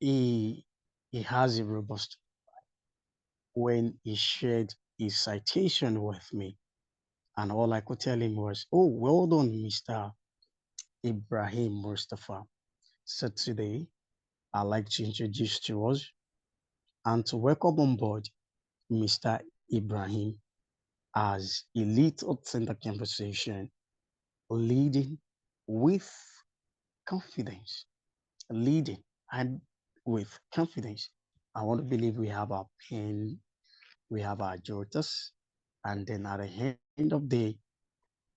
he has a robust when he shared his citation with me. And all I could tell him was, oh, well done, Mr. Ibrahim Mustapha. So today, I'd like to introduce to us and to welcome on board Mr. Ibrahim as a little center conversation, leading with confidence, leading and with confidence. I want to believe we have our pen, we have our jotters, and then at the end of the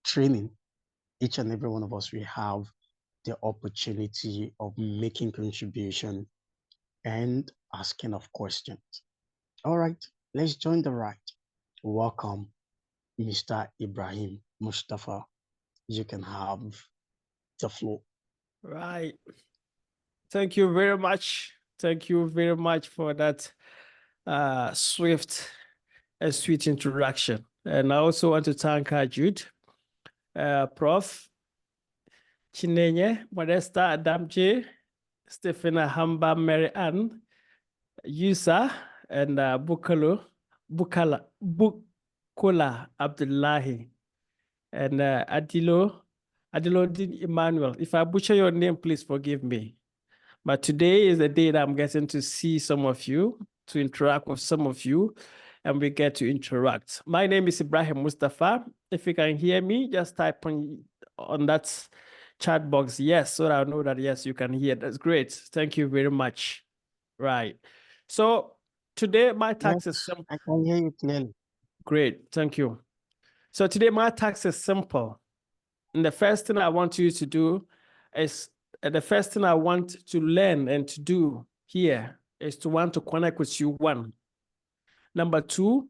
training, each and every one of us, we have the opportunity of making contribution and asking of questions. All right, let's join the ride. Welcome, Mr. Ibrahim Mustapha. You can have the floor. Right. Thank you very much. Thank you very much for that swift and sweet introduction. And I also want to thank Jude, Prof. Chinenye, Modesta Adamje, Stephen Hamba, Mary Ann, Yusa, and Bukola Abdullahi, and Adilodin Emmanuel. If I butcher your name, please forgive me. But today is the day that I'm getting to see some of you, to interact with some of you, and we get to interact. My name is Ibrahim Mustapha. If you can hear me, just type on that chat box, yes, so that I know that, yes, you can hear. That's great. Thank you very much. Right. So today my task is simple. I can hear you clearly. Great. Thank you. So today my task is simple. And the first thing I want you to do is, the first thing I want to learn and to do here is to want to connect with you, one. Number two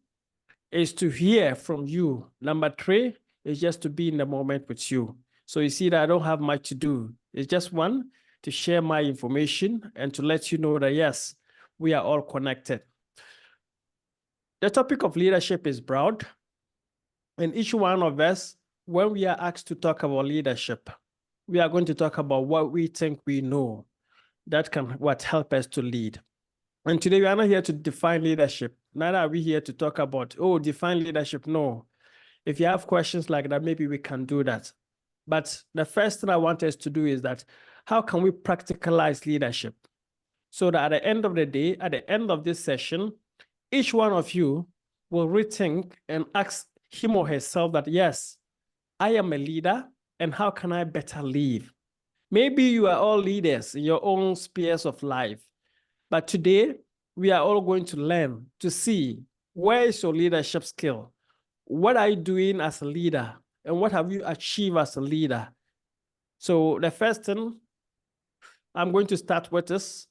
is to hear from you. Number three is just to be in the moment with you. So you see that I don't have much to do. It's just one, to share my information and to let you know that, yes, we are all connected. The topic of leadership is broad. And each one of us, when we are asked to talk about leadership, we are going to talk about what we think we know that can help us to lead. And today we are not here to define leadership. Neither are we here to talk about, oh, define leadership. No. If you have questions like that, maybe we can do that. But the first thing I want us to do is that, how can we practicalize leadership? So that at the end of the day, at the end of this session, each one of you will rethink and ask him or herself that, yes, I am a leader, and how can I better lead? Maybe you are all leaders in your own spheres of life, but today we are all going to learn to see, where is your leadership skill? What are you doing as a leader? And what have you achieved as a leader? So the first thing I'm going to start with is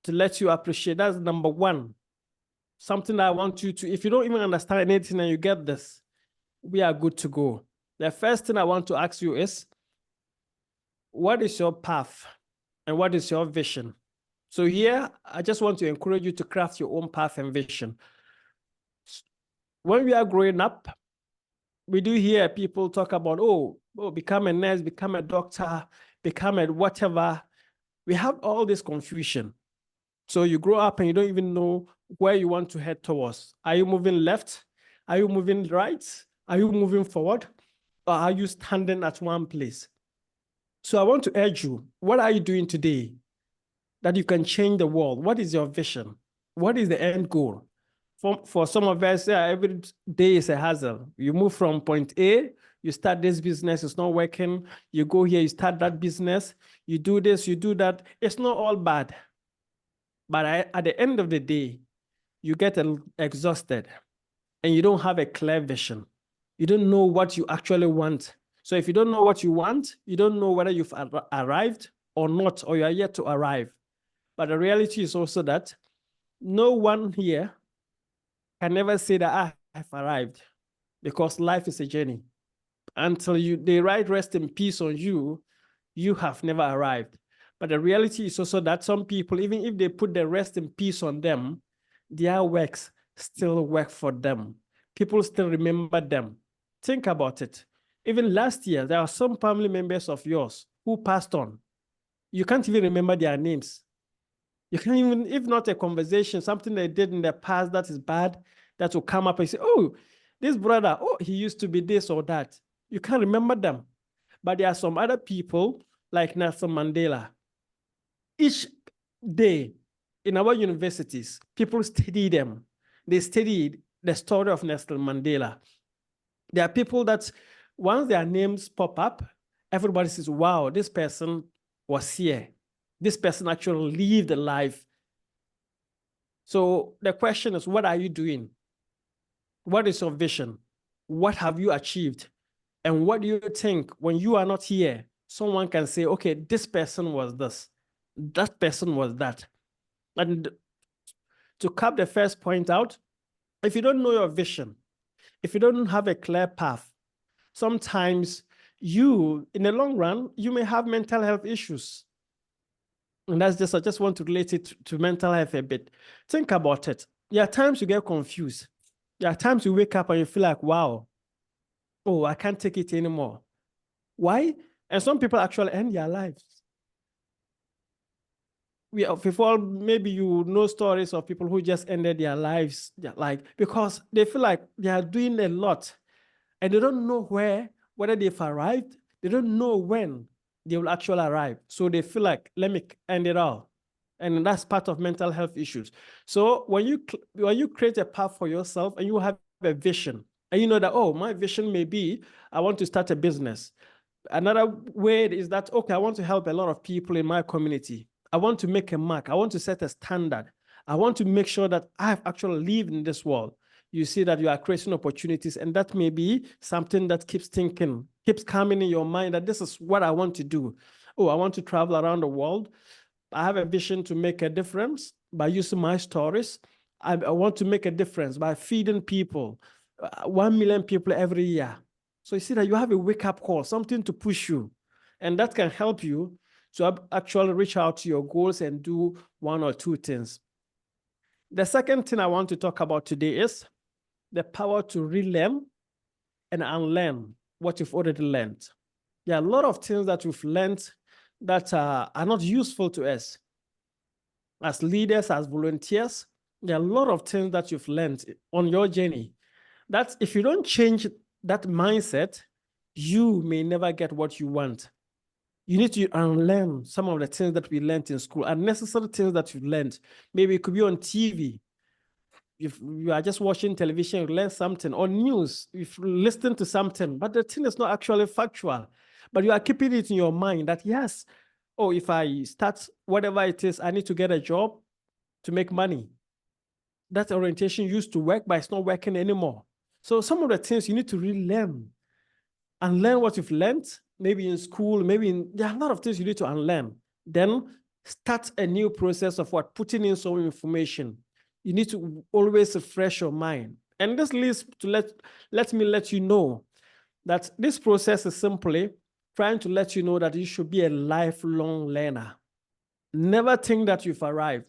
to let you appreciate, that's number one. Something I want you to, if you don't even understand anything and you get this, we are good to go. The first thing I want to ask you is, what is your path and what is your vision? So here, I just want to encourage you to craft your own path and vision. When we are growing up, we do hear people talk about, oh, become a nurse, become a doctor, become a whatever. We have all this confusion. So you grow up and you don't even know where you want to head towards. Are you moving left? Are you moving right? Are you moving forward? Or are you standing at one place? So I want to urge you, what are you doing today that you can change the world? What is your vision? What is the end goal? For some of us, every day is a hassle. You move from point A, you start this business, it's not working. You go here, you start that business. You do this, you do that. It's not all bad. But at the end of the day, you get exhausted and you don't have a clear vision. You don't know what you actually want. So if you don't know what you want, you don't know whether you've arrived or not, or you are yet to arrive. But the reality is also that no one here can never say that I've arrived, because life is a journey. Until they write rest in peace on you, you have never arrived. But the reality is also that some people, even if they put the rest in peace on them, their works still work for them. People still remember them. Think about it. Even last year, there are some family members of yours who passed on. You can't even remember their names, You can't even, if not a conversation, something they did in the past that is bad, that will come up and say, oh, this brother, oh, he used to be this or that. You can't remember them. But there are some other people like Nelson Mandela. Each day in our universities, people study them. They studied the story of Nelson Mandela. There are people that once their names pop up, everybody says, wow, this person was here. This person actually lived a life. So the question is, what are you doing? What is your vision? What have you achieved? And what do you think when you are not here, someone can say, okay, this person was this, that person was that. And to cap the first point out, if you don't know your vision, if you don't have a clear path, sometimes you, in the long run, you may have mental health issues. And that's just, I just want to relate it to mental health a bit. Think about it. There are times you get confused. There are times you wake up and you feel like, wow, oh, I can't take it anymore. Why? And some people actually end their lives. Before, maybe you know stories of people who just ended their lives, like, because they feel like they are doing a lot and they don't know whether they've arrived. They don't know when they will actually arrive. So they feel like, let me end it all. And that's part of mental health issues. So when you create a path for yourself and you have a vision, and you know that, oh, my vision may be, I want to start a business. Another way is that, okay, I want to help a lot of people in my community. I want to make a mark. I want to set a standard. I want to make sure that I've actually lived in this world. You see that you are creating opportunities, and that may be something that keeps coming in your mind that this is what I want to do. Oh, I want to travel around the world. I have a vision to make a difference by using my stories. I want to make a difference by feeding people, 1 million people every year. So you see that you have a wake-up call, something to push you, and that can help you to actually reach out to your goals and do one or two things. The second thing I want to talk about today is the power to relearn and unlearn what you've already learned. There are a lot of things that we've learned that are not useful to us. As leaders, as volunteers, there are a lot of things that you've learned on your journey that if you don't change that mindset, you may never get what you want. You need to unlearn some of the things that we learned in school, unnecessary things that you've learned. Maybe it could be on TV. If you are just watching television, you learn something, or news, if you listen to something, but the thing is not actually factual. But you are keeping it in your mind that, yes, oh, if I start whatever it is, I need to get a job to make money. That orientation used to work, but it's not working anymore. So some of the things you need to relearn and learn what you've learned, maybe in school, there are a lot of things you need to unlearn. Then start a new process of putting in some information. You need to always refresh your mind. And this leads to let me let you know that this process is simply trying to let you know that you should be a lifelong learner. Never think that you've arrived.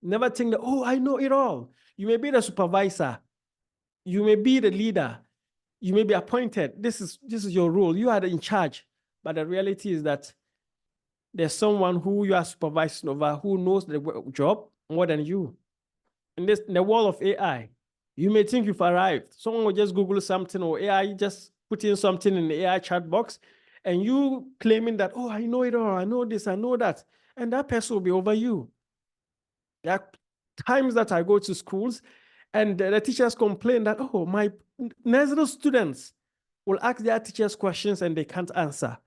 Never think that, oh, I know it all. You may be the supervisor. You may be the leader. You may be appointed. This is your role. You are in charge. But the reality is that there's someone who you are supervising over who knows the job more than you. In the world of AI, you may think you've arrived. Someone will just Google something, or AI just put in something in the AI chat box, and you claiming that, oh, I know it all. I know this, I know that. And that person will be over you. There are times that I go to schools and the teachers complain that, oh, my nursery students will ask their teachers questions and they can't answer.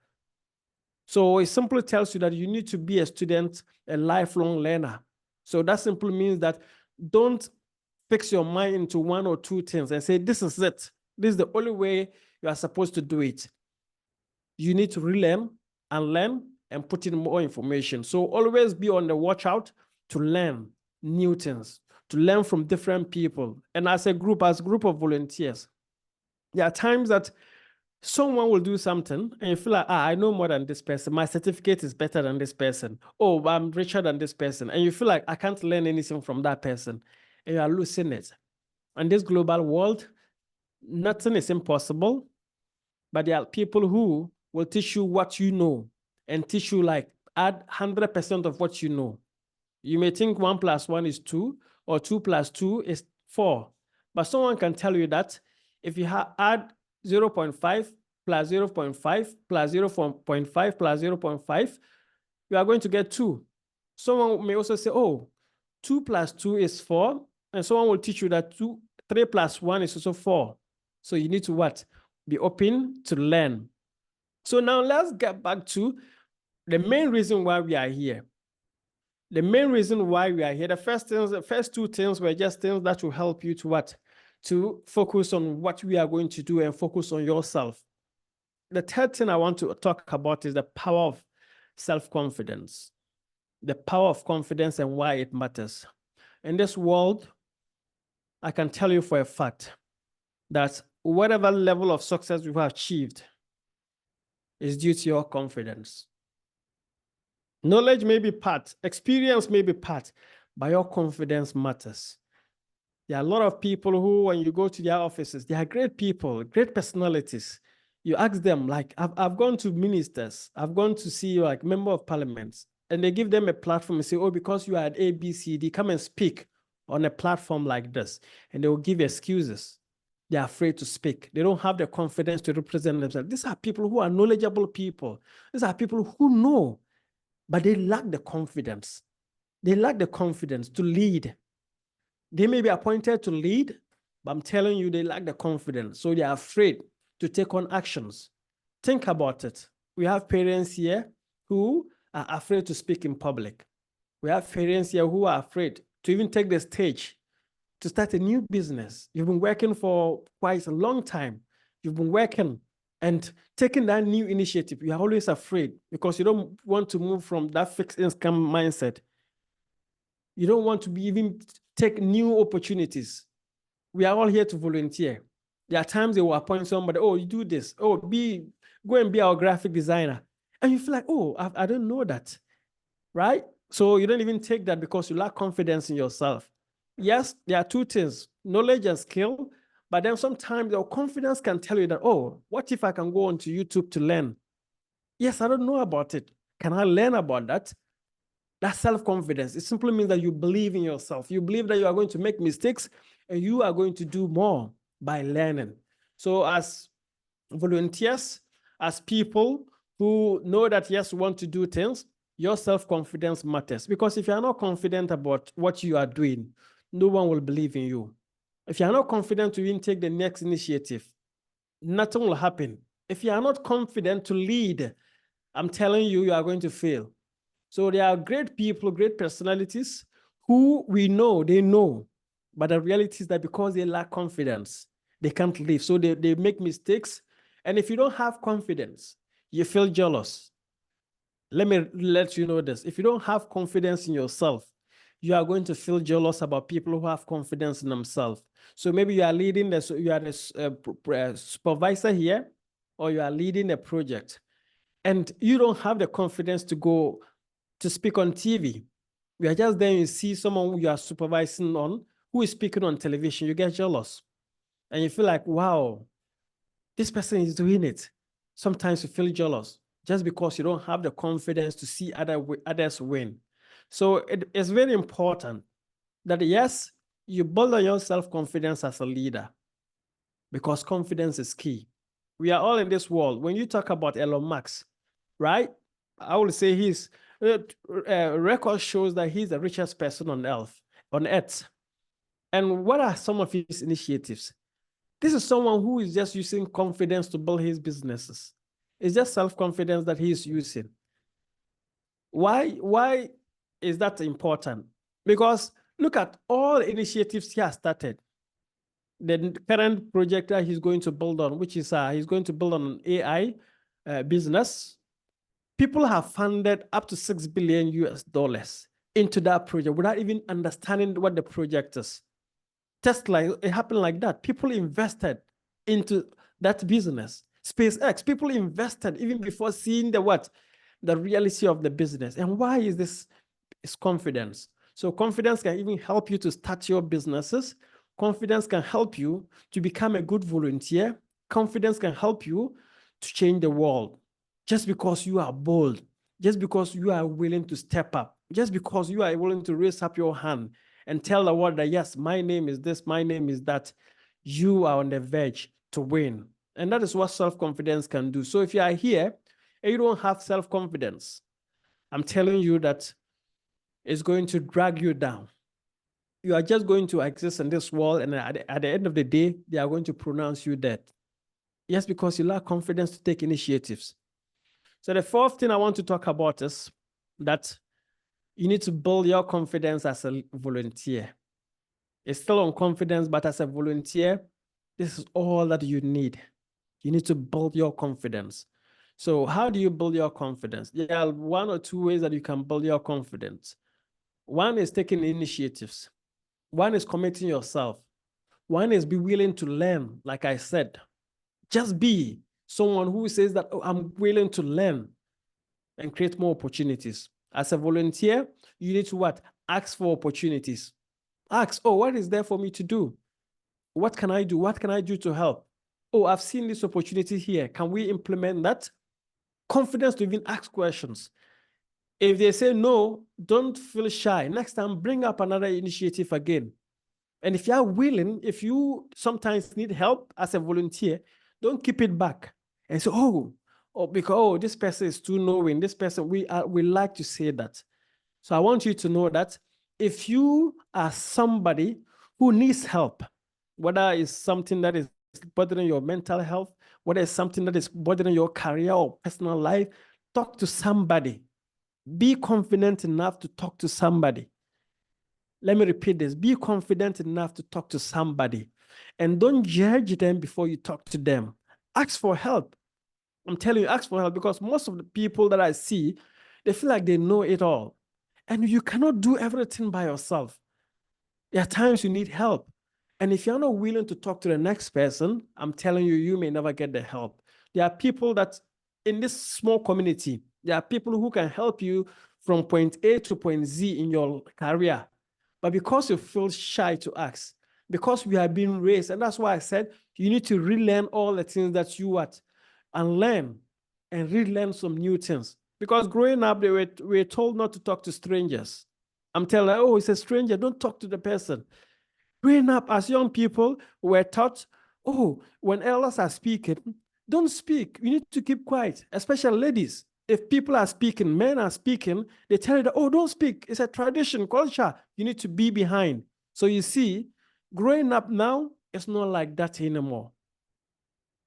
So it simply tells you that you need to be a student, a lifelong learner. So that simply means that don't fix your mind into one or two things and say, this is it. This is the only way you are supposed to do it. You need to relearn and learn and put in more information. So always be on the watch out to learn new things, to learn from different people. And as a group of volunteers, there are times that someone will do something and you feel like, I know more than this person. My certificate is better than this person. Oh, I'm richer than this person. And you feel like I can't learn anything from that person. And you are losing it. In this global world, nothing is impossible, but there are people who will teach you what you know and teach you, like, add 100% of what you know. You may think 1 + 1 is 2, or 2 + 2 is 4. But someone can tell you that if you add 0.5 plus 0.5 plus 0.5 plus 0.5, you are going to get 2. Someone may also say, oh, 2 + 2 is 4. And someone will teach you that 3 + 1 is also 4. So you need to what? Be open to learn. So now let's get back to the main reason why we are here. The main reason why we are here, the first two things were just things that will help you to what? To focus on what we are going to do and focus on yourself. The third thing I want to talk about is the power of self-confidence. The power of confidence and why it matters. In this world, I can tell you for a fact that whatever level of success you have achieved is due to your confidence. Knowledge may be part, experience may be part, but your confidence matters. There are a lot of people who, when you go to their offices, they are great people, great personalities. You ask them, like, I've gone to ministers, I've gone to see like member of parliaments, and they give them a platform and say, oh, because you are at ABCD, come and speak on a platform like this. And they will give excuses. They are afraid to speak. They don't have the confidence to represent themselves. These are people who are knowledgeable people. These are people who know, but they lack the confidence. They lack the confidence to lead. They may be appointed to lead, but I'm telling you, they lack the confidence. So they are afraid to take on actions. Think about it. We have parents here who are afraid to speak in public. We have parents here who are afraid to even take the stage to start a new business. You've been working for quite a long time. You've been working and taking that new initiative. You are always afraid because you don't want to move from that fixed income mindset. You don't want to even take new opportunities. We are all here to volunteer. There are times they will appoint somebody, oh, you do this. Oh, go and be our graphic designer. And you feel like, oh, I don't know that, right? So you don't even take that because you lack confidence in yourself. Yes, there are two things, knowledge and skill, but then sometimes your confidence can tell you that, oh, what if I can go onto YouTube to learn? Yes, I don't know about it. Can I learn about that? That's self-confidence. It simply means that you believe in yourself. You believe that you are going to make mistakes and you are going to do more by learning. So as volunteers, as people who know that, yes, want to do things, your self-confidence matters. Because if you are not confident about what you are doing, no one will believe in you. If you are not confident to even take the next initiative, nothing will happen. If you are not confident to lead, I'm telling you, you are going to fail. So there are great people, great personalities who we know, they know, but the reality is that because they lack confidence, they can't live. So they make mistakes. And if you don't have confidence, you feel jealous. Let me let you know this. If you don't have confidence in yourself, you are going to feel jealous about people who have confidence in themselves. So maybe you are leading you are a supervisor here, or you are leading a project, and you don't have the confidence to go to speak on TV. You are just there, you see someone who you are supervising on who is speaking on television, you get jealous. And you feel like, wow, this person is doing it. Sometimes you feel jealous just because you don't have the confidence to see others win. So it is very important that, yes, you build on your self-confidence as a leader, because confidence is key. We are all in this world. When you talk about Elon Musk, right? I will say his record shows that he's the richest person on Earth. And what are some of his initiatives? This is someone who is just using confidence to build his businesses. It's just self-confidence that he's using. Why is that important? Because look at all initiatives he has started. The current project that he's going to build on, which is he's going to build on an AI business. People have funded up to $6 billion into that project without even understanding what the project is. Tesla, it happened like that. People invested into that business. SpaceX, people invested even before seeing the reality of the business. And why is this? It's confidence. So confidence can even help you to start your businesses. Confidence can help you to become a good volunteer. Confidence can help you to change the world. Just because you are bold, just because you are willing to step up, Just because you are willing to raise up your hand and tell the world that, yes, my name is this, my name is that, you are on the verge to win. And that is what self-confidence can do. So if you are here and you don't have self-confidence, I'm telling you that it's going to drag you down. You are just going to exist in this world, and at the end of the day, they are going to pronounce you dead. Yes, because you lack confidence to take initiatives. So the fourth thing I want to talk about is that you need to build your confidence as a volunteer. It's still on confidence, but as a volunteer, this is all that you need. You need to build your confidence. So how do you build your confidence? There are one or two ways that you can build your confidence. One is taking initiatives. One is committing yourself. One is be willing to learn, like I said. Just be someone who says that, oh, I'm willing to learn and create more opportunities. As a volunteer, you need to what? Ask for opportunities. Ask, oh, what is there for me to do? What can I do? What can I do to help? Oh, I've seen this opportunity here. Can we implement that? Confidence to even ask questions. If they say no, don't feel shy. Next time, bring up another initiative again. And if you are willing, if you sometimes need help as a volunteer, don't keep it back and say, because this person is too knowing. This person, we like to say that. So I want you to know that if you are somebody who needs help, whether it's something that is bothering your mental health, whether it's something that is bothering your career or personal life, talk to somebody. Be confident enough to talk to somebody. Let me repeat this. Be confident enough to talk to somebody. And don't judge them before you talk to them. Ask for help. I'm telling you, ask for help, because most of the people that I see, they feel like they know it all. And you cannot do everything by yourself. There are times you need help. And if you're not willing to talk to the next person, I'm telling you, you may never get the help. There are people that in this small community, there are people who can help you from point A to point Z in your career. But because you feel shy to ask, because we are being raised, and that's why I said you need to relearn all the things that you want and learn and relearn some new things. Because growing up, we were told not to talk to strangers. I'm telling you, oh, it's a stranger, don't talk to the person. Growing up as young people, we're taught, oh, when elders are speaking, don't speak. You need to keep quiet, especially ladies. If people are speaking, men are speaking, they tell you that, oh, don't speak. It's a tradition, culture. You need to be behind. So you see, growing up now, it's not like that anymore.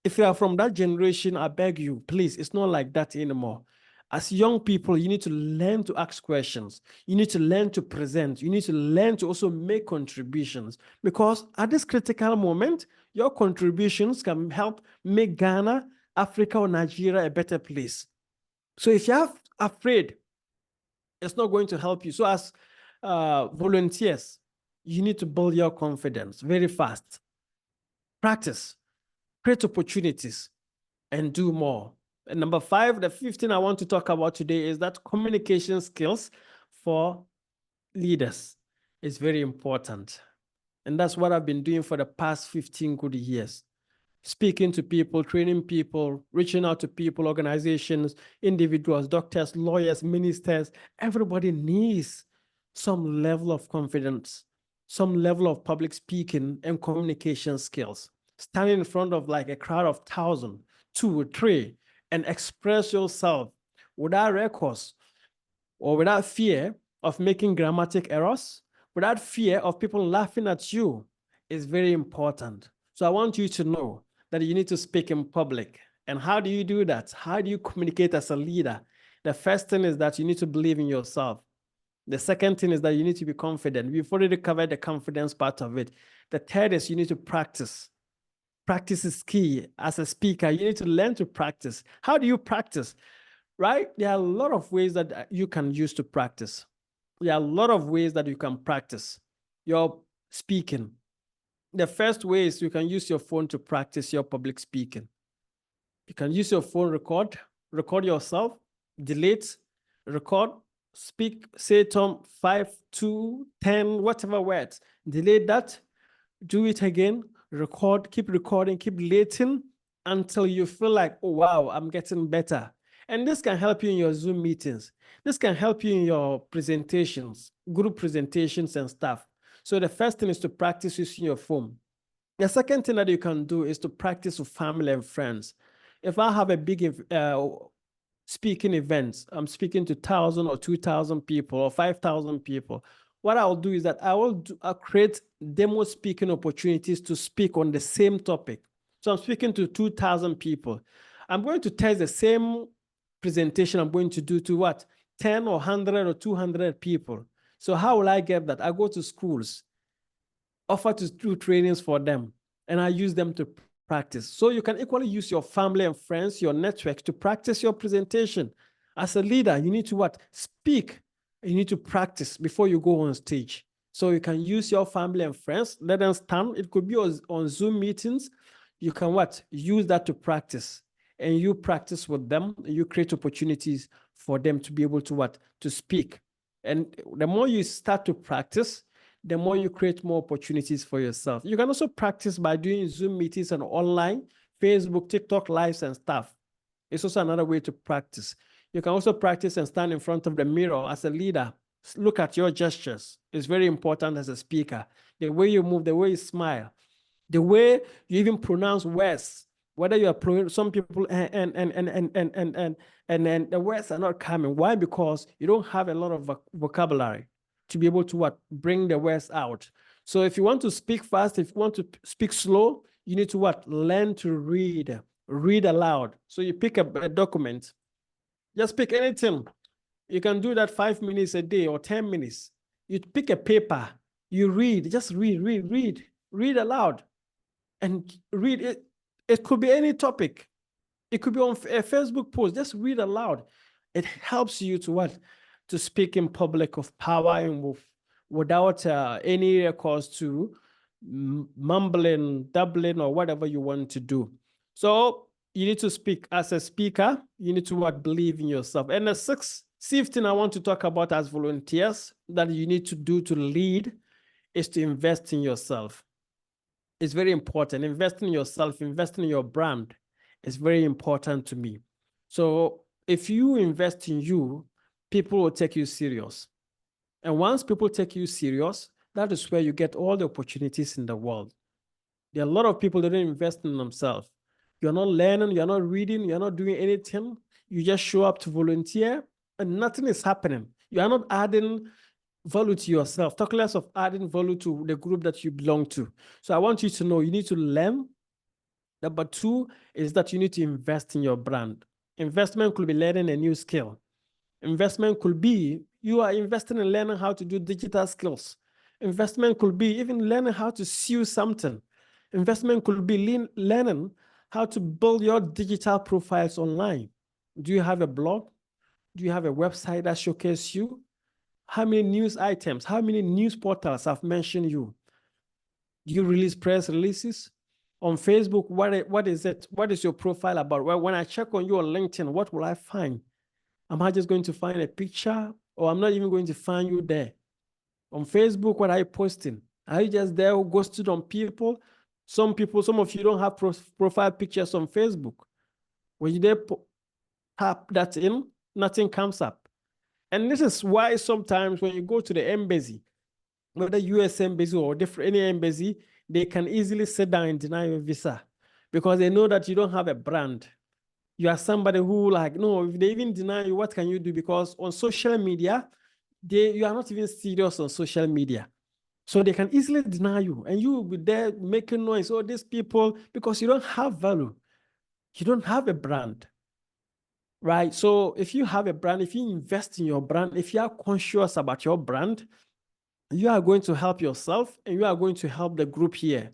If you are from that generation, I beg you, please, it's not like that anymore. As young people, you need to learn to ask questions. You need to learn to present. You need to learn to also make contributions, because at this critical moment, your contributions can help make Ghana, Africa, or Nigeria a better place. So if you're afraid, it's not going to help you. So as volunteers, you need to build your confidence very fast. Practice, create opportunities, and do more. And number 5, the 5th thing I want to talk about today is that communication skills for leaders is very important. And that's what I've been doing for the past 15 good years. Speaking to people, training people, reaching out to people, organizations, individuals, doctors, lawyers, ministers. Everybody needs some level of confidence, some level of public speaking and communication skills. Standing in front of like a crowd of 1,000, 2 or 3, and express yourself without records or without fear of making grammatic errors, without fear of people laughing at you, is very important. So I want you to know that you need to speak in public. And how do you do that? How do you communicate as a leader? The first thing is that you need to believe in yourself. The second thing is that you need to be confident. We've already covered the confidence part of it. The third is you need to practice. Practice is key. As a speaker, you need to learn to practice. How do you practice? Right? There are a lot of ways that you can use to practice. There are a lot of ways that you can practice your speaking. The first way is you can use your phone to practice your public speaking. You can use your phone, record yourself, delete, record, speak, say Tom 5, 2, 10, whatever words. Delete that, do it again, record, keep recording, keep deleting until you feel like, oh, wow, I'm getting better. And this can help you in your Zoom meetings. This can help you in your presentations, group presentations and stuff. So the first thing is to practice using your phone. The second thing that you can do is to practice with family and friends. If I have a big speaking event, I'm speaking to 1,000 or 2,000 people or 5,000 people, what I'll do is that I'll create demo speaking opportunities to speak on the same topic. So I'm speaking to 2,000 people. I'm going to test the same presentation I'm going to do to what? 10 or 100 or 200 people. So how will I get that? I go to schools, offer to do trainings for them, and I use them to practice. So you can equally use your family and friends, your network to practice your presentation. As a leader, you need to what? Speak. You need to practice before you go on stage. So you can use your family and friends, let them stand. It could be on Zoom meetings. You can what? Use that to practice. And you practice with them, and you create opportunities for them to be able to what? To speak. And the more you start to practice, the more you create more opportunities for yourself. You can also practice by doing Zoom meetings and online, Facebook, TikTok lives and stuff. It's also another way to practice. You can also practice and stand in front of the mirror as a leader. Look at your gestures. It's very important as a speaker. The way you move, the way you smile, the way you even pronounce words. Whether you are some people and the words are not coming. Why? Because you don't have a lot of vocabulary to be able to what? Bring the words out. So if you want to speak fast, if you want to speak slow, you need to what? Learn to read aloud. So you pick a document, just pick anything. You can do that 5 minutes a day or 10 minutes. You pick a paper, you read, just read aloud and read it. It could be any topic. It could be on a Facebook post, just read aloud. It helps you to what? To speak in public of power and without any recourse to mumbling, doubling, or whatever you want to do. So you need to speak as a speaker. You need to what? Believe in yourself. And the sixth thing I want to talk about as volunteers that you need to do to lead is to invest in yourself. It's very important. Investing in yourself, investing in your brand is very important to me. So if you invest in you, people will take you serious. And once people take you serious, that is where you get all the opportunities in the world. There are a lot of people that don't invest in themselves. You're not learning, you're not reading, you're not doing anything. You just show up to volunteer and nothing is happening. You are not adding value to yourself. Talk less of adding value to the group that you belong to. So I want you to know you need to learn. Number two is that you need to invest in your brand. Investment could be learning a new skill. Investment could be you are investing in learning how to do digital skills. Investment could be even learning how to sew something. Investment could be learning how to build your digital profiles online. Do you have a blog? Do you have a website that showcases you? How many news items, how many news portals have mentioned you? Do you release press releases? On Facebook, what is it? What is your profile about? Well, when I check on you on LinkedIn, what will I find? Am I just going to find a picture or I'm not even going to find you there? On Facebook, what are you posting? Are you just there ghosted on people? Some of you don't have profile pictures on Facebook. When you tap that in, nothing comes up. And this is why sometimes when you go to the embassy, whether US embassy or any embassy, they can easily sit down and deny your visa because they know that you don't have a brand. You are somebody who no, if they even deny you, what can you do? Because on social media, you are not even serious on social media. So they can easily deny you and you will be there making noise. Oh, these people, because you don't have value. You don't have a brand, right? So if you have a brand, if you invest in your brand, if you are conscious about your brand, you are going to help yourself and you are going to help the group here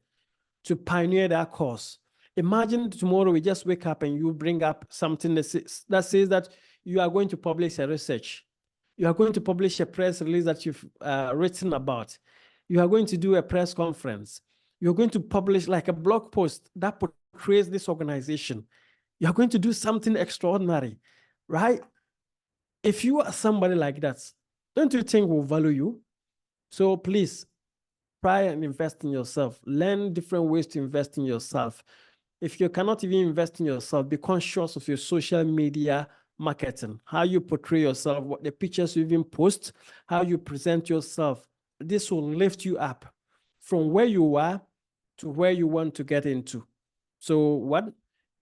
to pioneer that cause. Imagine tomorrow we just wake up and you bring up something that says that you are going to publish a research. You are going to publish a press release that you've written about. You are going to do a press conference. You're going to publish like a blog post that portrays this organization. You are going to do something extraordinary, right? If you are somebody like that, don't you think we'll value you? So please, try and invest in yourself. Learn different ways to invest in yourself. If you cannot even invest in yourself, be conscious of your social media marketing, how you portray yourself, what the pictures you even post, how you present yourself. This will lift you up from where you are to where you want to get into. So what?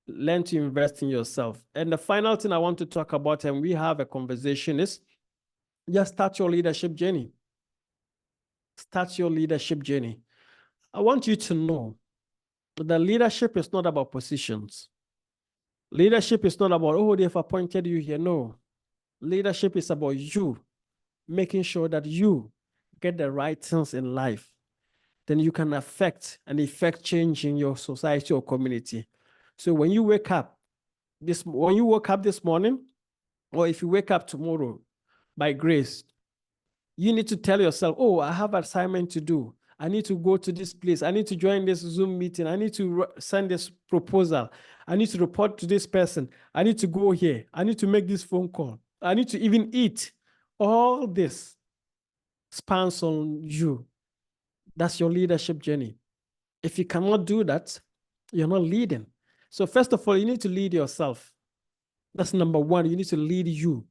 Learn to invest in yourself. And the final thing I want to talk about, and we have a conversation, is just start your leadership journey. Start your leadership journey. I want you to know that leadership is not about positions. Leadership is not about, oh, they've appointed you here. No. Leadership is about you making sure that you get the right things in life. Then you can affect and effect change in your society or community. So when you wake up this morning, or if you wake up tomorrow by grace, you need to tell yourself, oh, I have an assignment to do. I need to go to this place. I need to join this Zoom meeting. I need to send this proposal. I need to report to this person. I need to go here. I need to make this phone call. I need to even eat. All this spans on you. That's your leadership journey. If you cannot do that, you're not leading. So first of all, you need to lead yourself. That's number one. You need to lead you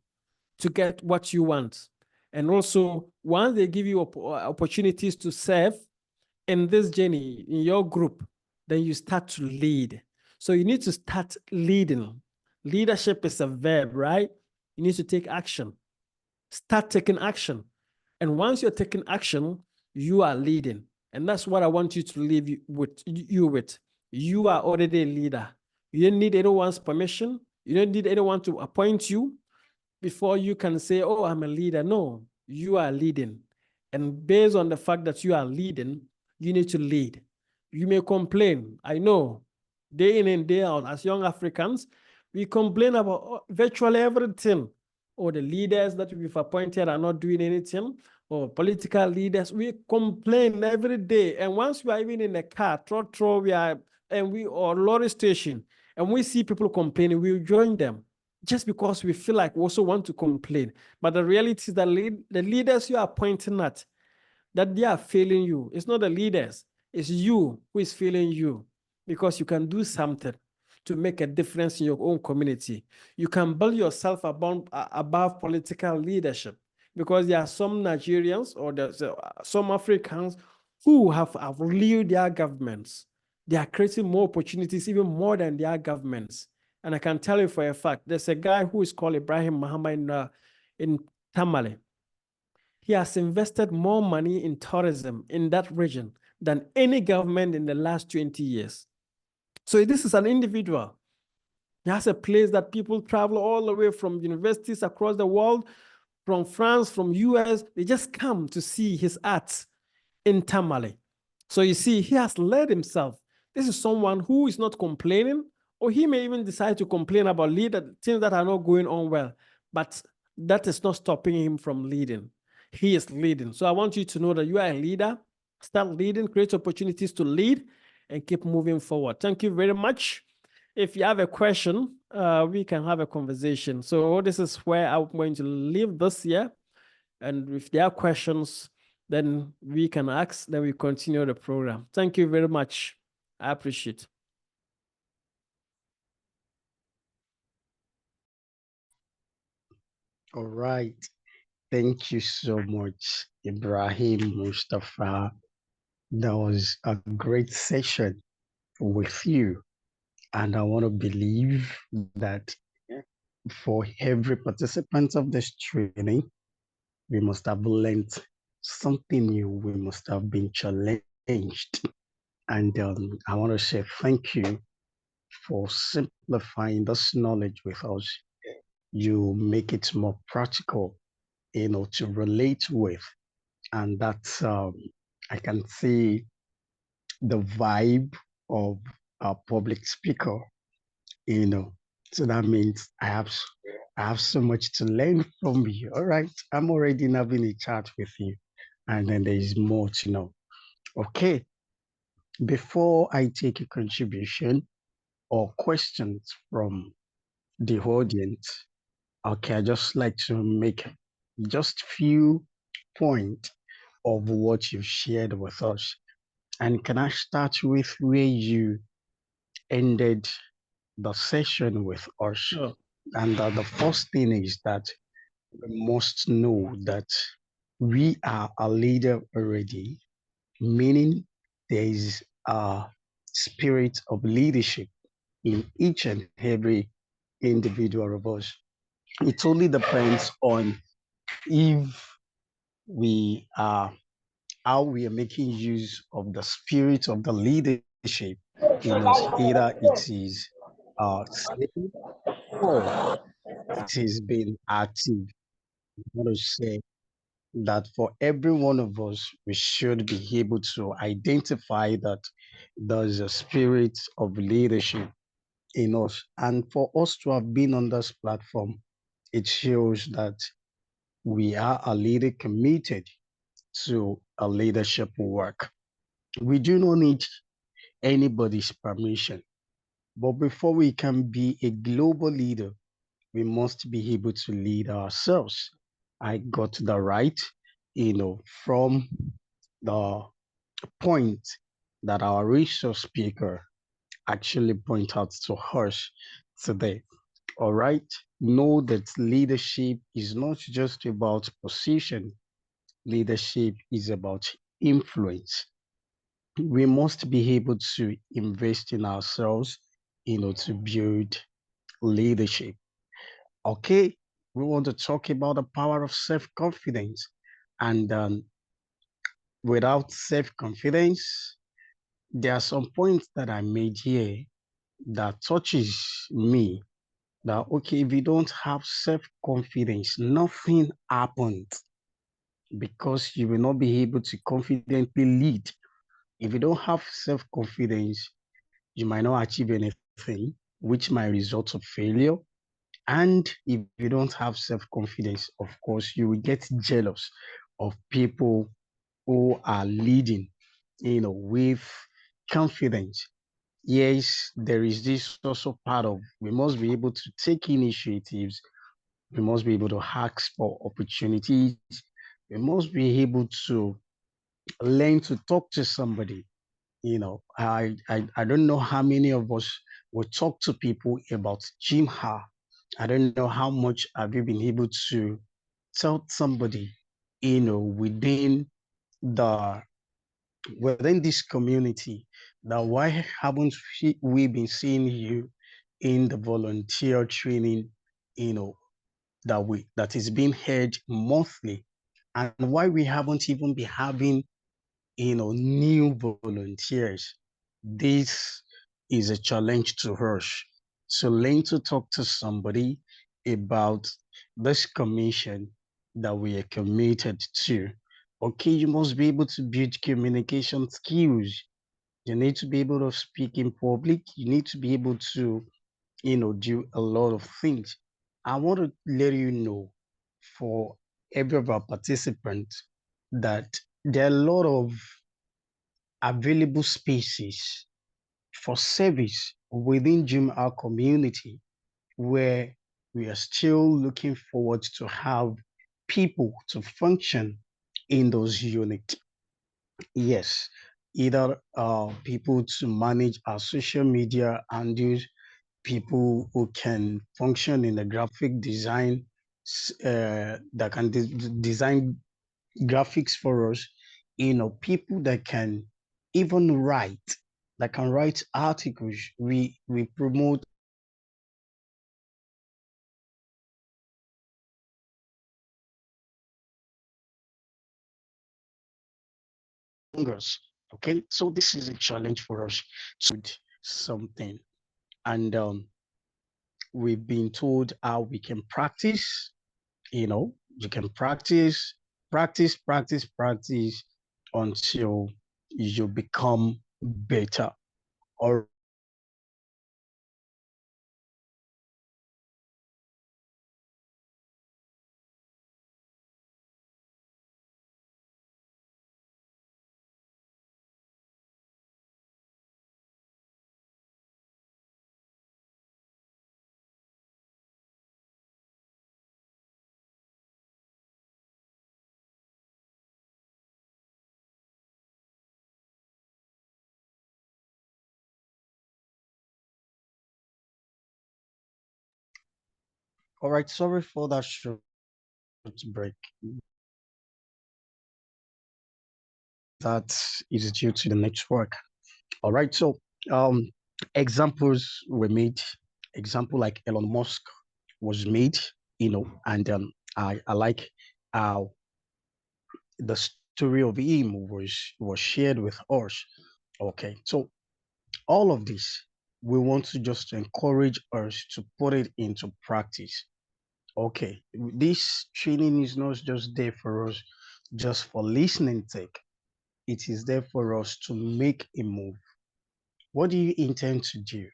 to get what you want. And also, once they give you opportunities to serve in this journey, in your group, then you start to lead. So you need to start leading. Leadership is a verb, right? You need to take action. Start taking action. And once you're taking action, you are leading. And that's what I want you to leave you with. You are already a leader. You don't need anyone's permission. You don't need anyone to appoint you before you can say, oh, I'm a leader. No, you are leading. And based on the fact that you are leading, you need to lead. You may complain. I know, day in and day out, as young Africans, we complain about virtually everything. Or the leaders that we've appointed are not doing anything, or political leaders. We complain every day. And once we are even in a car, or lorry station, and we see people complaining, we join them just because we feel like we also want to complain. But the reality is that the leaders you are pointing at, that they are failing you. It's not the leaders, it's you who is failing you, because you can do something to make a difference in your own community. You can build yourself above political leadership, because there are some Nigerians or some Africans who have outlived their governments. They are creating more opportunities, even more than their governments. And I can tell you for a fact, there's a guy who is called Ibrahim in Tamale. He has invested more money in tourism in that region than any government in the last 20 years. So this is an individual. He has a place that people travel all the way from universities across the world, from France, from US. They just come to see his art in Tamale. So you see, he has led himself. This is someone who is not complaining, or he may even decide to complain about things that are not going on well, but that is not stopping him from leading. He is leading. So I want you to know that you are a leader. Start leading, create opportunities to lead, and keep moving forward. Thank you very much. If you have a question, we can have a conversation. So this is where I'm going to leave this year. And if there are questions, then we can ask, then we continue the program. Thank you very much. I appreciate it. All right. Thank you so much, Ibrahim, Mustapha. That was a great session with you. And I want to believe that for every participant of this training, we must have learned something new. We must have been challenged. And I want to say thank you for simplifying this knowledge with us. You make it more practical, to relate with. And that's, I can see the vibe of a public speaker, So that means I have so much to learn from you. All right. I'm already having a chat with you. And then there is more to know. Okay. Before I take a contribution or questions from the audience, okay, I just like to make just few points of what you've shared with us. And can I start with where you ended the session with us? Sure. And the first thing is that we must know that we are a leader already, meaning there is a spirit of leadership in each and every individual of us. It only depends on if we are how we are making use of the spirit of the leadership in us. Either it is sleeping or it is being active. I want to say that for every one of us, we should be able to identify that there's a spirit of leadership in us. And for us to have been on this platform, it shows that we are a leader committed to a leadership work. We do not need anybody's permission. But before we can be a global leader, we must be able to lead ourselves. I got the right, from the point that our resource speaker actually point out to us today. All right. Know that leadership is not just about position. Leadership is about influence. We must be able to invest in ourselves, to build leadership. Okay, we want to talk about the power of self-confidence. And without self-confidence, there are some points that I made here that touches me that, okay, if you don't have self-confidence, nothing happens because you will not be able to confidently lead. If you don't have self-confidence, you might not achieve anything, which might result of failure. And if you don't have self-confidence, of course, you will get jealous of people who are leading, with confidence. Yes, there is this also part of we must be able to take initiatives. We must be able to ask for opportunities. We must be able to learn to talk to somebody. I don't know how many of us will talk to people about GYMHA. I don't know how much have you been able to tell somebody, the within this community that why haven't we been seeing you in the volunteer training, that is being held monthly, and why we haven't even been having new volunteers. This is a challenge to us. So learn to talk to somebody about this commission that we are committed to. Okay, you must be able to build communication skills. You need to be able to speak in public. You need to be able to, do a lot of things. I want to let you know for every of our participants that there are a lot of available spaces for service within GYMHA community where we are still looking forward to have people to function in those units. Yes, either people to manage our social media and use people who can function in the graphic design, that can design graphics for us, people that can even write, that can write articles. We promote us. Okay, so this is a challenge for us to do something. And we've been told how we can practice, you can practice, practice, practice, practice until you become better. Or All right, sorry for that short break. That is due to the network. All right, so examples were made. Example like Elon Musk was made, and I like how the story of him was shared with us. Okay, so all of this, we want to just encourage us to put it into practice. Okay, this training is not just there for us just for listening sake. It is there for us to make a move. What do you intend to do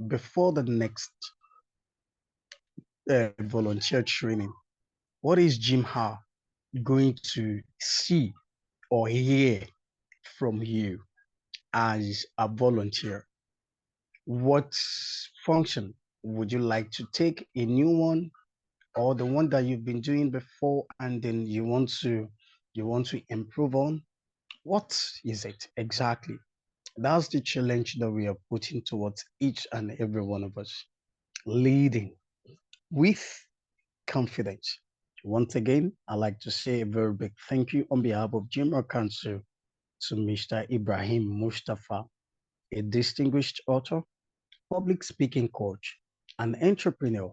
before the next volunteer training? What is GYMHA going to see or hear from you as a volunteer? What function would you like to take, a new one or the one that you've been doing before and then you want to improve on? What is it exactly? That's the challenge that we are putting towards each and every one of us. Leading with confidence. Once again, I'd like to say a very big thank you on behalf of GYMHA Council to Mr. Ibrahim Mustapha, a distinguished author, public speaking coach, an entrepreneur,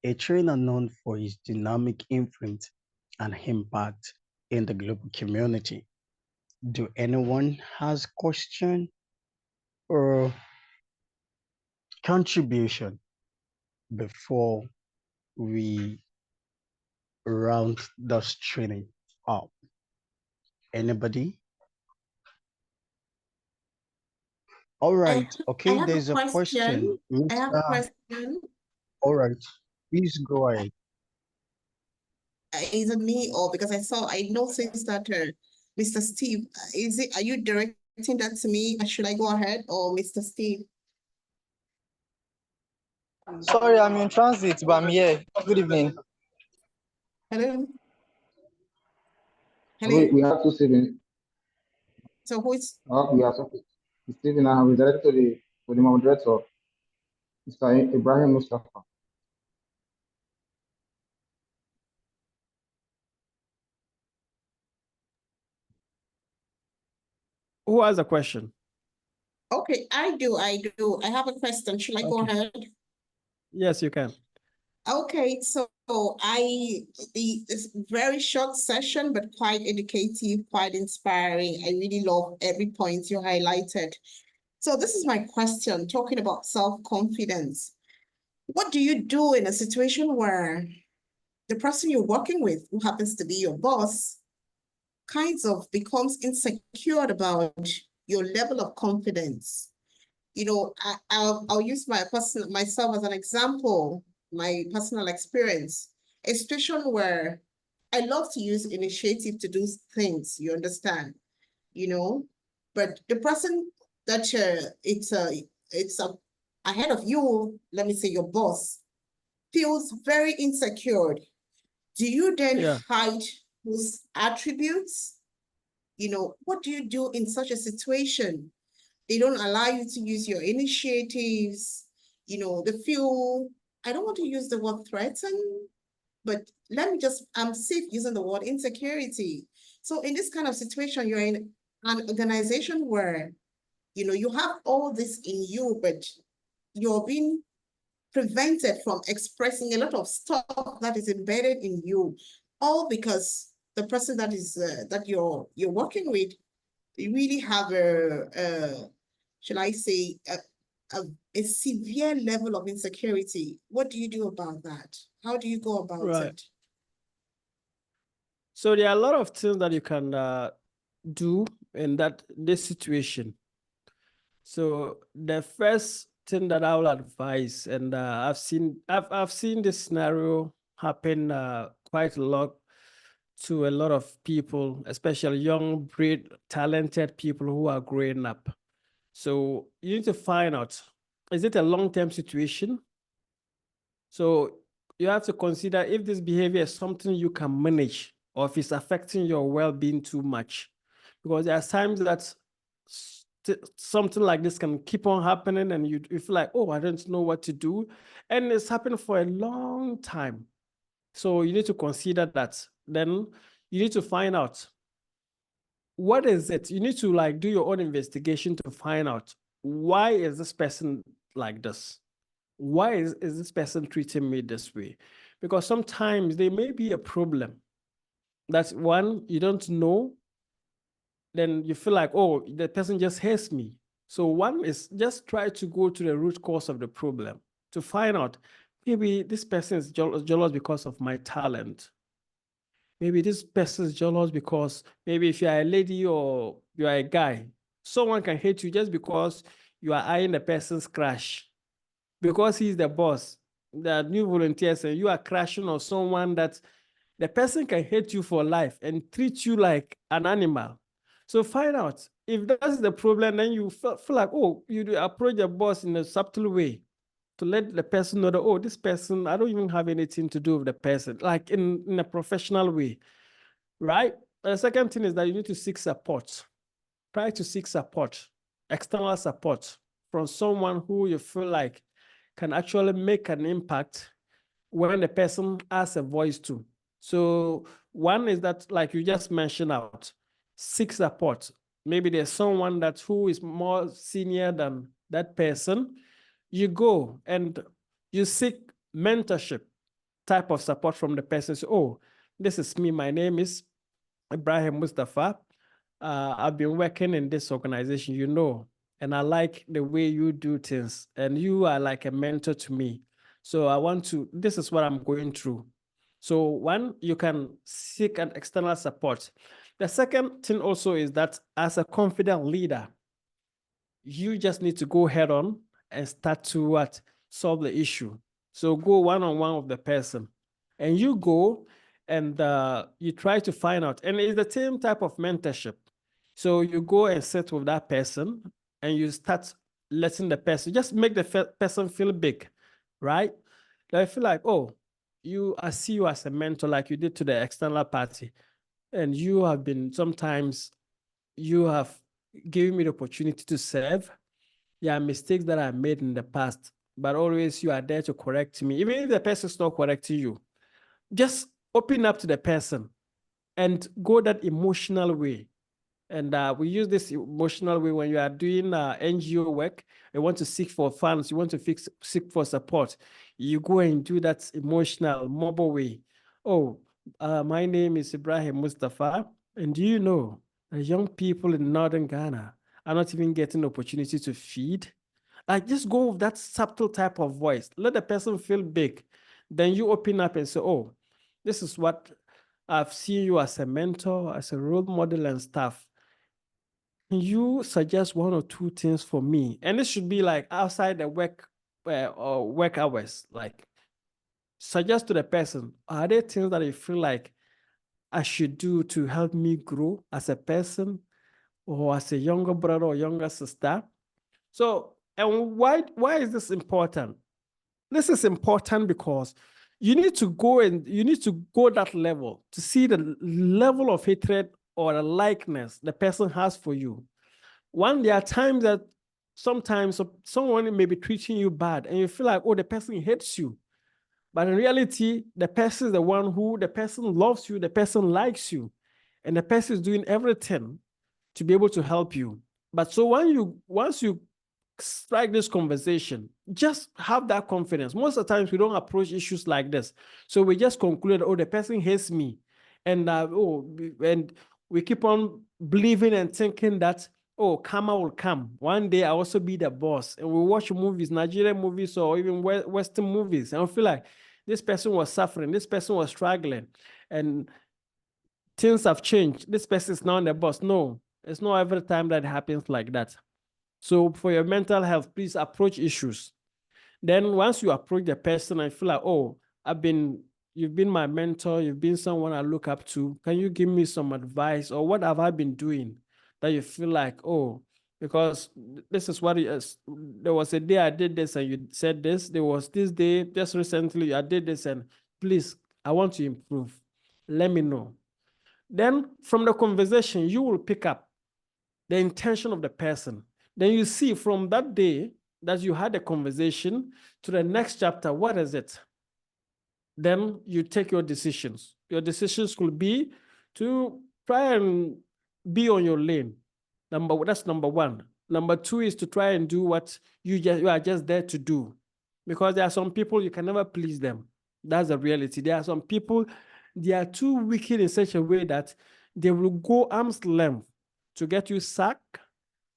a trainer known for his dynamic influence and impact in the global community. Do anyone has question or contribution before we round this training up? Anybody? All I right. I Okay, have a there's a question. question. I have a question. All right. Please go ahead. Is it me or because I noticed that Mr. Steve, are you directing that to me? Should I go ahead or Mr. Steve? Sorry, I'm in transit, but I'm here. Good evening. Hello? We have to Stephen. So who is? We are Stephen. I have directed to the moderator, Mr. Ibrahim Mustapha. Who has a question? Okay, I do. I have a question. Should I go ahead? Yes, you can. Okay, so this very short session, but quite educative, quite inspiring. I really love every point you highlighted. So this is my question, talking about self-confidence. What do you do in a situation where the person you're working with, who happens to be your boss, kinds of becomes insecure about your level of confidence? I'll use myself as an example, my personal experience, a situation where I love to use initiative to do things, you understand, but the person that it's ahead of you, let me say your boss, feels very insecure. Do you then hide those attributes? What do you do in such a situation? They don't allow you to use your initiatives. They feel, I don't want to use the word threaten, but I'm safe using the word insecurity. So in this kind of situation, you're in an organization where, you have all this in you, but you're being prevented from expressing a lot of stuff that is embedded in you, all because the person that you're working with, you really have shall I say, a severe level of insecurity. What do you do about that? How do you go about it? So there are a lot of things that you can do in this situation. So the first thing that I will advise, and I've seen this scenario happen quite a lot to a lot of people, especially young, great, talented people who are growing up. So you need to find out, is it a long-term situation? So you have to consider if this behavior is something you can manage or if it's affecting your well-being too much. Because there are times that something like this can keep on happening, and you feel like, oh, I don't know what to do. And it's happened for a long time. So you need to consider that. Then you need to find out, what is it? You need to like do your own investigation to find out, why is this person like this? Why is this person treating me this way? Because sometimes there may be a problem. That's one, you don't know. Then you feel like, oh, the person just hates me. So one is just try to go to the root cause of the problem to find out, maybe this person is jealous because of my talent. Maybe this person is jealous because maybe if you are a lady or you are a guy, someone can hate you just because you are eyeing the person's crush. Because he's the boss, the new volunteers, and you are crashing on someone that the person can hate you for life and treat you like an animal. So find out if that's the problem, then you feel like, oh, you approach the boss in a subtle way to let the person know that, oh, this person, I don't even have anything to do with the person, like in a professional way, right? The second thing is that you need to seek support. Try to seek support, external support from someone who you feel like can actually make an impact when the person has a voice to. So one is that, like you just mentioned out, seek support. Maybe there's someone who is more senior than that person. You go and you seek mentorship type of support from the person. So, oh, this is me. My name is Ibrahim Mustapha. I've been working in this organization, and I like the way you do things, and you are like a mentor to me. So this is what I'm going through. So one, you can seek an external support. The second thing also is that as a confident leader, you just need to go head on and start to solve the issue. So go one-on-one with the person, and you go and you try to find out. And it's the same type of mentorship. So you go and sit with that person and you start letting the person, just make the person feel big, right? I feel like, oh, I see you as a mentor like you did to the external party. And you have given me the opportunity to serve. Yeah, mistakes that I made in the past, but always you are there to correct me. Even if the person is not correcting you, just open up to the person and go that emotional way. And we use this emotional way when you are doing NGO work. You want to seek for funds, you want to seek for support. You go and do that emotional, mobile way. Oh, my name is Ibrahim Mustapha. And do you know that young people in Northern Ghana are not even getting the opportunity to feed? Like, just go with that subtle type of voice. Let the person feel big. Then you open up and say, oh, this is what I've seen you as a mentor, as a role model and stuff. Can you suggest one or two things for me? And this should be like outside the work or work hours. Like, suggest to the person, are there things that you feel like I should do to help me grow as a person or as a younger brother or younger sister? So, and why is this important? This is important because you need to go that level to see the level of hatred or the likeness the person has for you. One, there are times that sometimes someone may be treating you bad and you feel like, oh, the person hates you. But in reality, the person is the one the person loves you, the person likes you, and the person is doing everything to be able to help you. But so once you strike this conversation, just have that confidence. Most of the times we don't approach issues like this. So we just conclude, oh, the person hates me. And and we keep on believing and thinking that, oh, karma will come. One day I'll also be the boss. And we watch movies, Nigerian movies or even Western movies. And I feel like this person was suffering, this person was struggling, and things have changed. This person is now the boss. No, it's not every time that happens like that. So for your mental health, please approach issues. Then once you approach the person and feel like, oh, you've been my mentor, you've been someone I look up to. Can you give me some advice, or what have I been doing that you feel like, oh, because this is what it is. There was a day I did this and you said this. There was this day, just recently I did this, and please, I want to improve. Let me know. Then from the conversation, you will pick up the intention of the person. Then you see from that day that you had a conversation to the next chapter, what is it? Then you take your decisions. Your decisions could be to try and be on your lane. That's number one. Number two is to try and do what you are just there to do. Because there are some people you can never please them. That's the reality. There are some people, they are too wicked in such a way that they will go arm's length to get you sacked,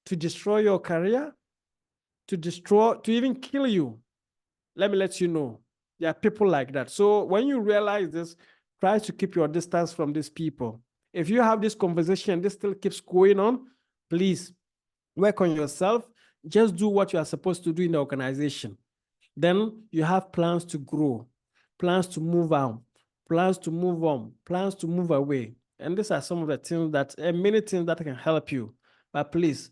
to destroy your career, to even kill you. Let me let you know. There are people like that. So when you realize this, try to keep your distance from these people. If you have this conversation, this still keeps going on, please work on yourself. Just do what you are supposed to do in the organization. Then you have plans to grow, plans to move on, plans to move on, plans to move away. And these are some of the things that, many things that can help you. But please,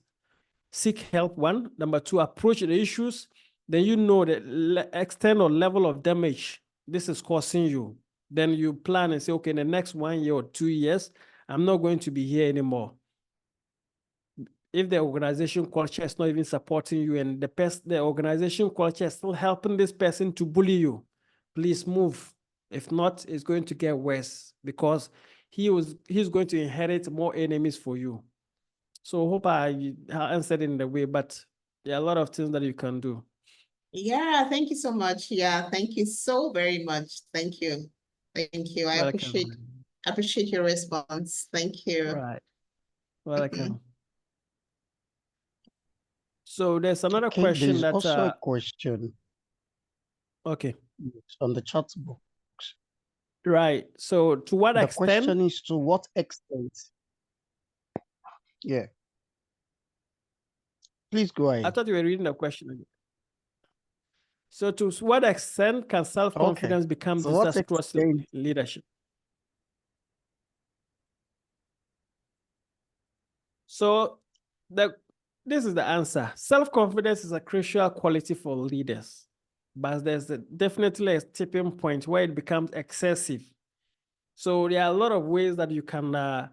seek help, one. Number two, approach the issues. Then you know the extent or level of damage this is causing you. Then you plan and say, okay, in the next 1 year or 2 years, I'm not going to be here anymore. If the organization culture is not even supporting you and the organization culture is still helping this person to bully you, please move. If not, it's going to get worse because he's going to inherit more enemies for you. So I hope I answered in the way, but there are a lot of things that you can do. Yeah, thank you so much. Yeah, thank you so very much. Thank you. Thank you. I appreciate your response. Thank you. Right. Welcome. So there's another question There's also a question. Okay. On the chat box. Right. So to what extent? The question is to what extent? Yeah. Please go ahead. I thought you were reading the question again. So to what extent can self-confidence become disastrous leadership? So this is the answer. Self-confidence is a crucial quality for leaders, but there's definitely a tipping point where it becomes excessive. So there are a lot of ways that you can,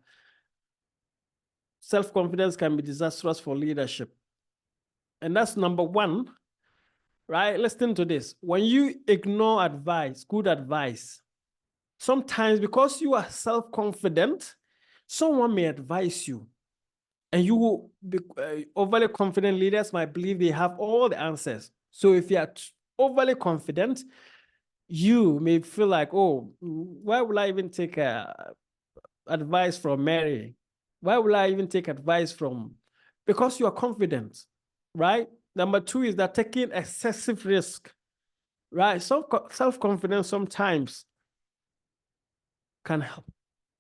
self-confidence can be disastrous for leadership. And that's number one, right? Listen to this. When you ignore advice, good advice, sometimes because you are self-confident, someone may advise you. And you will be overly confident leaders might believe they have all the answers. So if you are overly confident, you may feel like, oh, why will I even take advice from Mary? Why will I even take advice from? Because you are confident, right? Number two is that taking excessive risk, right? Self-confidence sometimes can help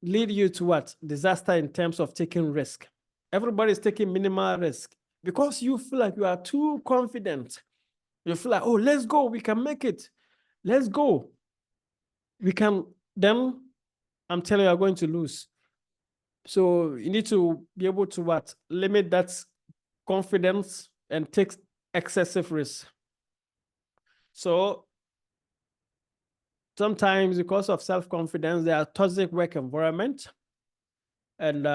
lead you to what? Disaster in terms of taking risk. Everybody's taking minimal risk because you feel like you are too confident. You feel like, oh, let's go. We can make it. Let's go. We can. Then I'm telling you, you're going to lose. So you need to be able to what? Limit that confidence and take excessive risk. So sometimes because of self-confidence, there are toxic work environment and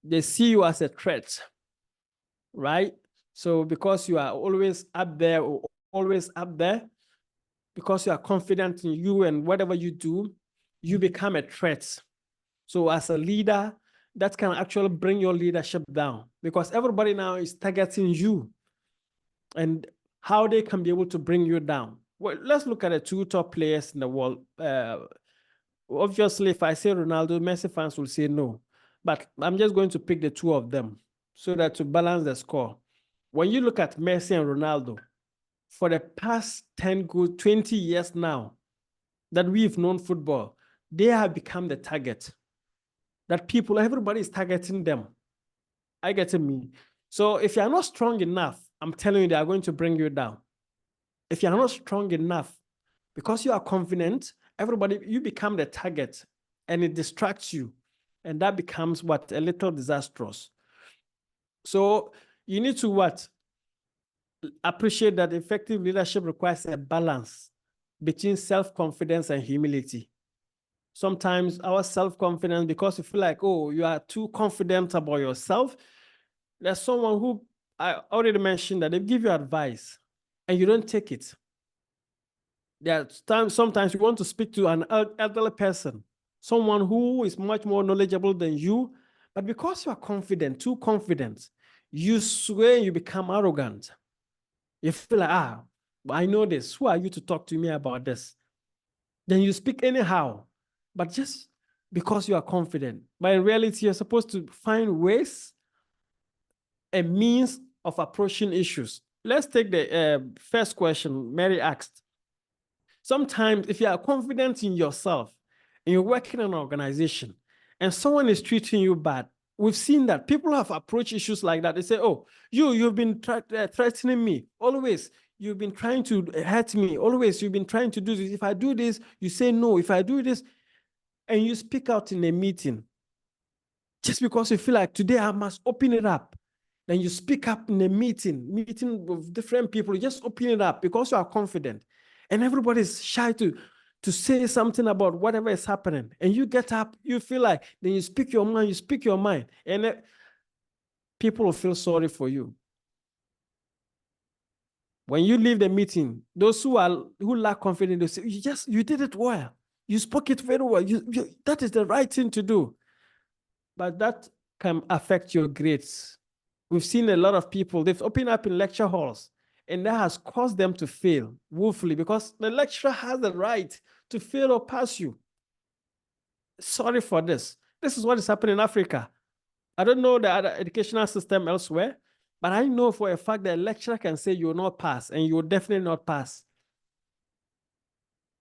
they see you as a threat, right? So because you are always up there, because you are confident in you and whatever you do, you become a threat. So as a leader, that can actually bring your leadership down because everybody now is targeting you and how they can be able to bring you down. Well, let's look at the two top players in the world. Obviously, if I say Ronaldo, Messi fans will say no. But I'm just going to pick the two of them so that to balance the score. When you look at Messi and Ronaldo, for the past 20 years now that we've known football, they have become the target. That everybody is targeting them. I get me. So if you're not strong enough, I'm telling you, they are going to bring you down. If you're not strong enough, because you are confident, you become the target and it distracts you. And that becomes what? A little disastrous. So you need to what? Appreciate that effective leadership requires a balance between self-confidence and humility. Sometimes our self-confidence, because you feel like, oh, you are too confident about yourself, there's someone who I already mentioned that they give you advice and you don't take it. There are times, sometimes you want to speak to an elderly person, someone who is much more knowledgeable than you, but because you are confident, too confident, you swear you become arrogant. You feel like, I know this. Who are you to talk to me about this? Then you speak anyhow, but just because you are confident. But in reality, you're supposed to find ways and means of approaching issues. Let's take the first question Mary asked. Sometimes if you are confident in yourself and you're working in an organization and someone is treating you bad, we've seen that people have approached issues like that. They say, oh, you've been threatening me always. You've been trying to hurt me always. You've been trying to do this. If I do this, you say no. If I do this, and you speak out in a meeting, just because you feel like today I must open it up. Then you speak up in a meeting with different people, you just open it up because you are confident. And everybody's shy to say something about whatever is happening. And you get up, you feel like, then you speak your mind, and people will feel sorry for you. When you leave the meeting, those who lack confidence, they say, you did it well. You spoke it very well. That is the right thing to do. But that can affect your grades. We've seen a lot of people, they've opened up in lecture halls, and that has caused them to fail woefully because the lecturer has the right to fail or pass you. Sorry for this. This is what is happening in Africa. I don't know the other educational system elsewhere, but I know for a fact that a lecturer can say you will not pass, and you will definitely not pass.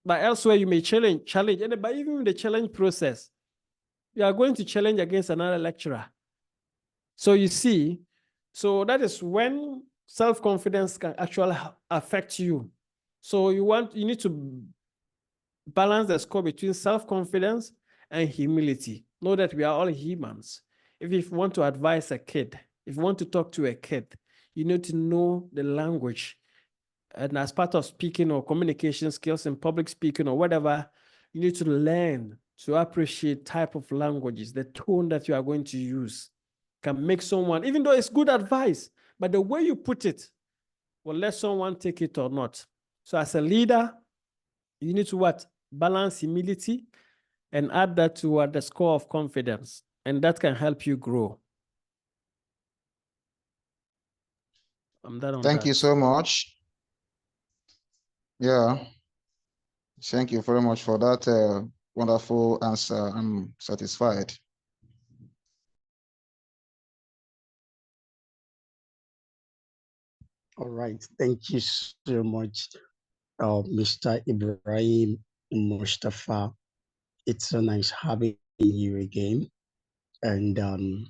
But elsewhere, you may challenge, and by even in the challenge process, you are going to challenge against another lecturer. So you see, so that is when self-confidence can actually affect you. So you need to balance the score between self-confidence and humility. Know that we are all humans. If you want to advise a kid, if you want to talk to a kid, you need to know the language. And as part of speaking or communication skills in public speaking or whatever, you need to learn to appreciate type of languages, the tone that you are going to use can make someone, even though it's good advice, but the way you put it will let someone take it or not. So as a leader, you need to balance humility and add that to the score of confidence, and that can help you grow. I'm done on that. Thank you so much. Yeah. Thank you very much for that wonderful answer. I'm satisfied. All right. Thank you so much, Mr. Ibrahim Mustapha. It's so nice having you again. And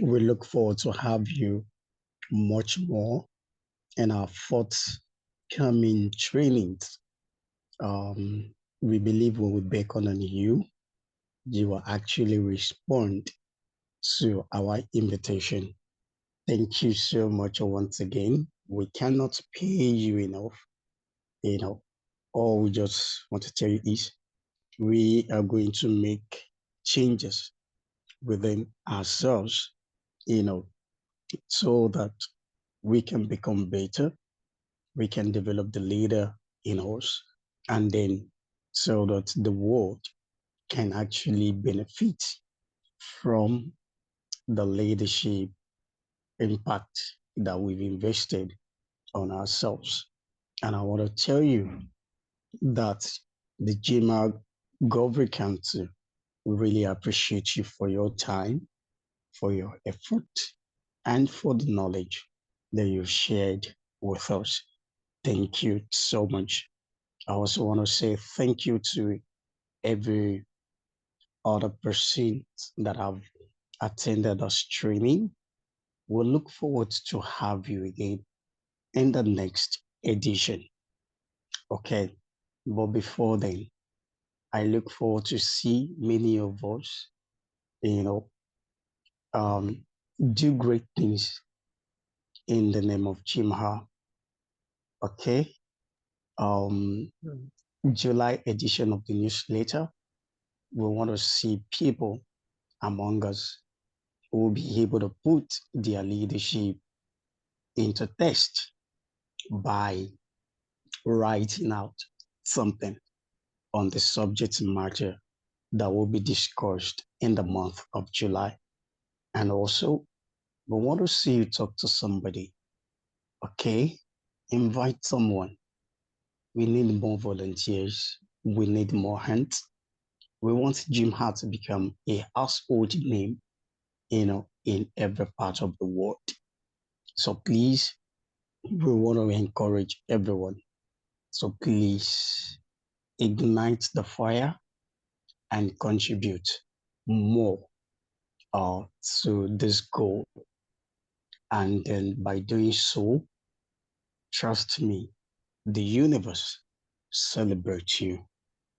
we look forward to have you much more in our forthcoming trainings. We believe when we beckon on you, you will actually respond to our invitation. Thank you so much once again. We cannot pay you enough. All we just want to tell you is we are going to make changes within ourselves, so that we can become better, we can develop the leader in us, and then so that the world can actually benefit from the leadership impact that we've invested on ourselves. And I want to tell you that the GYMHA Governing Council really appreciate you for your time, for your effort, and for the knowledge that you've shared with us. Thank you so much. I also want to say thank you to every other person that have attended us training. We'll look forward to have you again in the next edition. Okay, but before then, I look forward to see many of us, do great things in the name of GYMHA. Okay. July edition of the newsletter, we want to see people among us who will be able to put their leadership into test by writing out something on the subject matter that will be discussed in the month of July. And also, we want to see you talk to somebody. Okay? Invite someone. We need more volunteers. We need more hands. We want GYMHA to become a household name, in every part of the world. So please, we want to encourage everyone. So please ignite the fire and contribute more to this goal. And then by doing so, trust me, the universe celebrates you.